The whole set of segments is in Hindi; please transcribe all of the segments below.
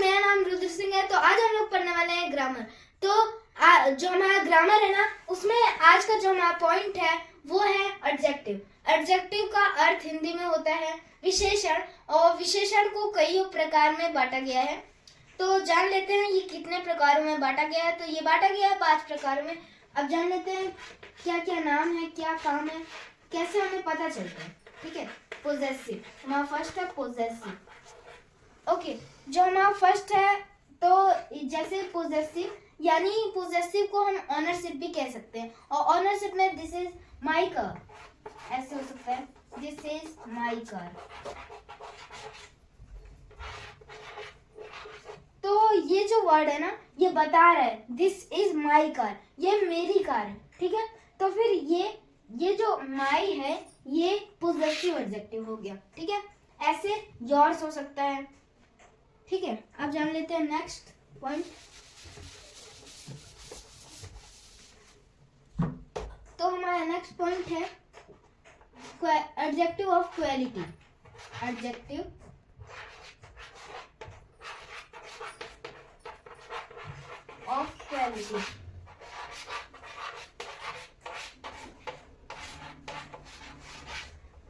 मेरा नाम रुद्र सिंह है। तो आज हम लोग पढ़ने वाले हैं ग्रामर। तो जो हमारा ग्रामर है ना, उसमें आज का जो हमारा पॉइंट है वो है एडजेक्टिव। एडजेक्टिव का अर्थ हिंदी में होता है विशेषण, और विशेषण को कई प्रकार में बांटा गया है। तो जान लेते हैं ये कितने प्रकारों में बांटा गया है। तो ये बांटा गया है 5 प्रकारों में। अब जान लेते हैं क्या क्या नाम है, क्या काम है, कैसे हमें पता चलता है। ठीक है, पोजेसिव हमारा फर्स्ट है पोजेसिव। ओके, जो हमारा फर्स्ट है तो जैसे पोजेसिव, यानी पोजेसिव को हम ऑनरशिप भी कह सकते हैं। और ऑनरशिप में दिस इज माई कार, ऐसे हो सकता है, दिस इज माई कार। तो ये जो वर्ड है ना, ये बता रहा है दिस इज माई कार, ये मेरी कार है। ठीक है, तो फिर ये जो माई है ये पोजेसिव एडजेक्टिव हो गया। ठीक है, ऐसे योर्स हो सकता है। ठीक है, अब जान लेते हैं नेक्स्ट पॉइंट। तो हमारा नेक्स्ट पॉइंट है adjective of quality. Adjective of quality.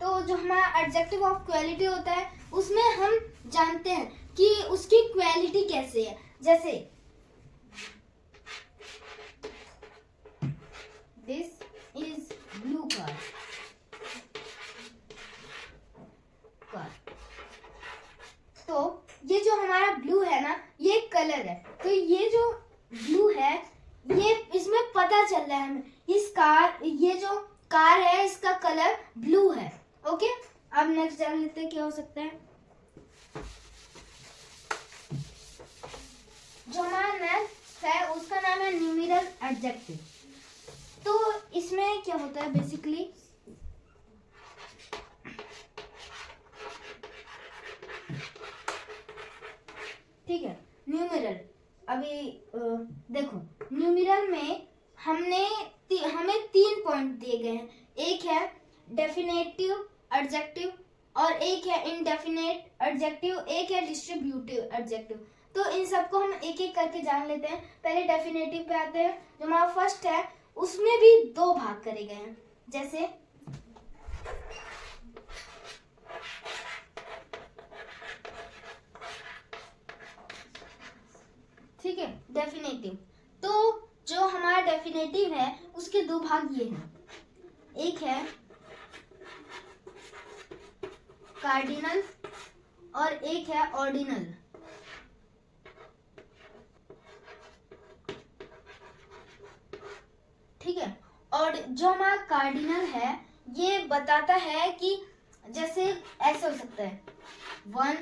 तो जो हमारा एडजेक्टिव ऑफ क्वालिटी होता है उसमें हम जानते हैं कि उसकी क्वालिटी कैसे है। जैसे दिस इज ब्लू कार। तो ये जो हमारा ब्लू है ना, ये कलर है। तो ये जो ब्लू है, ये इसमें पता चल रहा है हमें ये जो कार है इसका कलर ब्लू है। ओके, अब नेक्स्ट जान लेते हैं क्या हो सकता है। जो हमारा नेक्स्ट है उसका नाम है न्यूमेरल एडजेक्टिव। तो इसमें क्या होता है बेसिकली, ठीक है, न्यूमेरल। अभी देखो, न्यूमेरल में हमें 3 पॉइंट दिए गए हैं। एक है डेफिनेटिव एडजेक्टिव, और एक है इंडेफिनेट एडजेक्टिव, एक है डिस्ट्रीब्यूटिव एडजेक्टिव। तो इन सबको हम एक एक करके जान लेते हैं। पहले डेफिनेटिव पे आते हैं। जो हमारा फर्स्ट है उसमें भी 2 भाग करे गए हैं। जैसे ठीक है, डेफिनेटिव। तो जो हमारा डेफिनेटिव है उसके 2 भाग ये हैं। एक है कार्डिनल और एक है ऑर्डिनल। ठीक है, और जो हमारा कार्डिनल है ये बताता है कि जैसे ऐसे हो सकता है 1,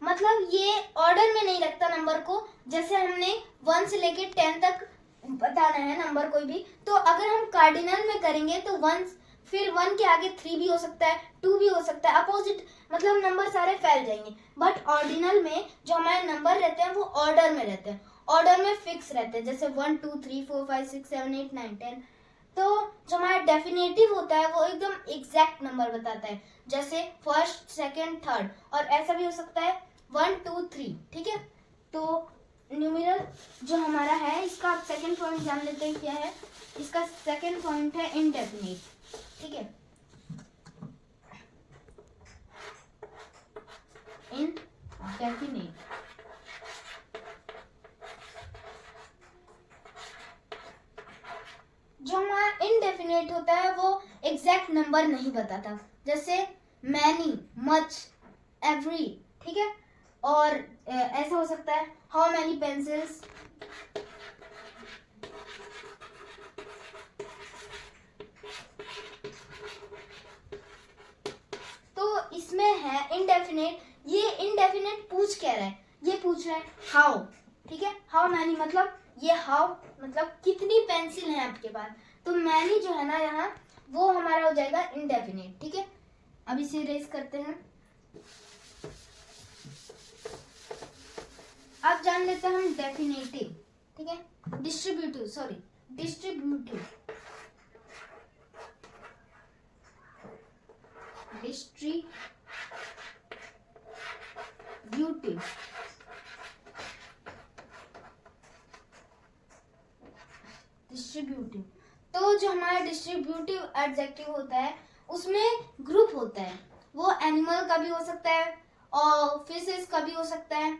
मतलब ये ऑर्डर में नहीं रखता नंबर को। जैसे हमने 1 से लेके 10 तक बताना है नंबर कोई भी, तो अगर हम कार्डिनल में करेंगे तो 1, फिर 1 के आगे 3 भी हो सकता है, 2 भी हो सकता है, अपोजिट, मतलब नंबर सारे फैल जाएंगे। बट ऑर्डिनल में जो हमारे नंबर रहते हैं वो ऑर्डर में रहते हैं, ऑर्डर में फिक्स रहते हैं। जैसे 1 2 3 4 5 6 7 8 9 10। तो जो हमारा डेफिनेटिव होता है वो एकदम एग्जैक्ट नंबर बताता है, जैसे फर्स्ट, सेकंड, थर्ड, और ऐसा भी हो सकता है 1 2 3। ठीक है, तो न्यूमेरल जो हमारा है इसका सेकंड पॉइंट जान लेते हैं क्या है। इसका सेकंड पॉइंट है इंडेफिनिट। ठीक है, इनडेफिनिट। जो हमारा इनडेफिनेट होता है वो एग्जैक्ट नंबर नहीं बताता। जैसे मैनी, मच, एवरी। ठीक है, और ऐसा हो सकता है हाउ मैनी पेंसिल्स। तो इसमें है इंडेफिनेट। ये इंडेफिनेट पूछ कह रहा है, ये पूछ रहा है हाउ। ठीक है, हाउ मैनी, मतलब ये हाउ मतलब कितनी पेंसिल है आपके पास। तो मैनी जो है ना यहाँ, वो हमारा हो जाएगा इंडेफिनेट। ठीक है, अब इसे रेज करते हैं। अब जान लेते हैं हम डेफिनेटिव। ठीक है, distributive, sorry distributive. Distributive distributive. तो जो हमारा डिस्ट्रीब्यूटिव एडजेक्टिव होता है उसमें ग्रुप होता है, वो एनिमल का भी हो सकता है और फिशेस का भी हो सकता है।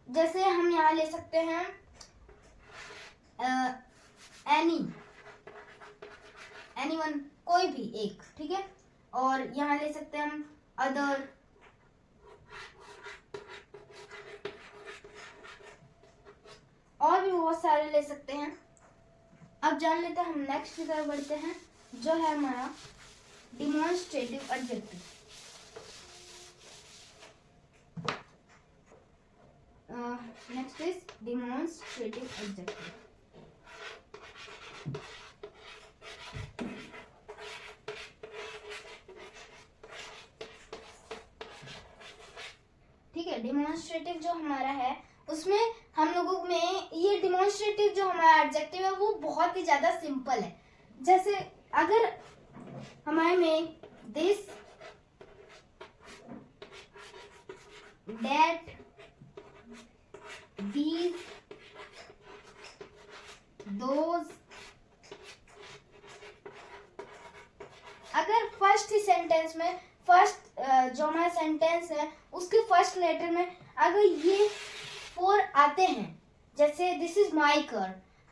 जैसे हम यहाँ ले सकते हैं एनीवन, कोई भी एक, ठीक है। और यहाँ ले सकते हैं हम अदर, और भी बहुत सारे ले सकते हैं। अब जान लेते हैं हम नेक्स्ट की तरफ बढ़ते हैं, जो है हमारा demonstrative adjective. Next is demonstrative adjective. ठीक है, डिमॉन्स्ट्रेटिव जो हमारा है उसमें हम लोगों में ये डिमॉन्स्ट्रेटिव जो हमारा एडजेक्टिव है वो बहुत ही ज्यादा सिंपल है। जैसे अगर हमारे में दिस, दैट, these, those, अगर फर्स्ट ही सेंटेंस में जो हमारा सेंटेंस है उसके फर्स्ट लेटर में अगर ये 4 आते हैं, जैसे दिस इज माई कार,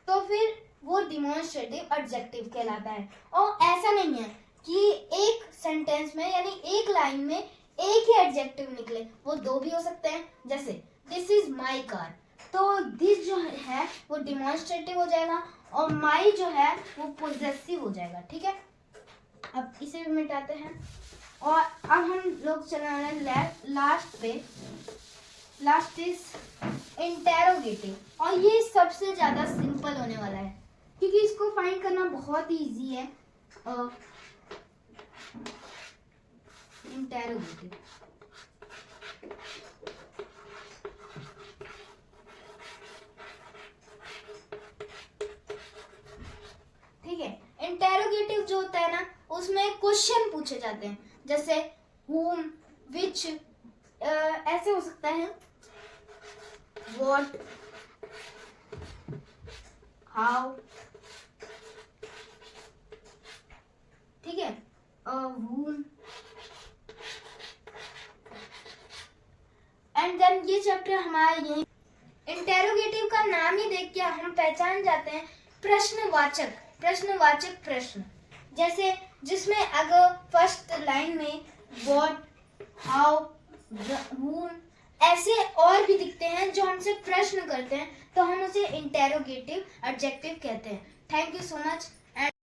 तो फिर वो डिमॉन्स्ट्रेटिव एडजेक्टिव कहलाता है। और ऐसा नहीं है कि एक सेंटेंस में यानी एक लाइन में एक ही एडजेक्टिव निकले, वो 2 भी हो सकते हैं। जैसे दिस इज माई कार, तो दिस जो है वो डिमॉन्स्ट्रेटिव हो जाएगा और माई जो है वो पोजेसिव हो जाएगा। ठीक है, अब इसे भी मिटाते हैं और अब हम लोग चलने वाले हैं लास्ट पे। लास्ट इज इंटेरोगेटिव, और ये सबसे ज्यादा सिंपल होने वाला है क्योंकि इसको फाइंड करना बहुत ही इजी है। इंटेरोगेटिव, ठीक है। इंटेरोगेटिव जो होता है ना उसमें क्वेश्चन पूछे जाते हैं, जैसे whom, which, ऐसे हो सकता है, what, how, ठीक है, whom, एंड देन ये चैप्टर हमारा यही। इंटेरोगेटिव का नाम ही देख के हम पहचान जाते हैं प्रश्नवाचक, प्रश्नवाचक प्रश्न। जैसे जिसमें अगर फर्स्ट लाइन में व्हाट, हाउ, whom ऐसे और भी दिखते हैं जो हमसे प्रश्न करते हैं, तो हम उसे इंटेरोगेटिव एडजेक्टिव कहते हैं। Thank you so much.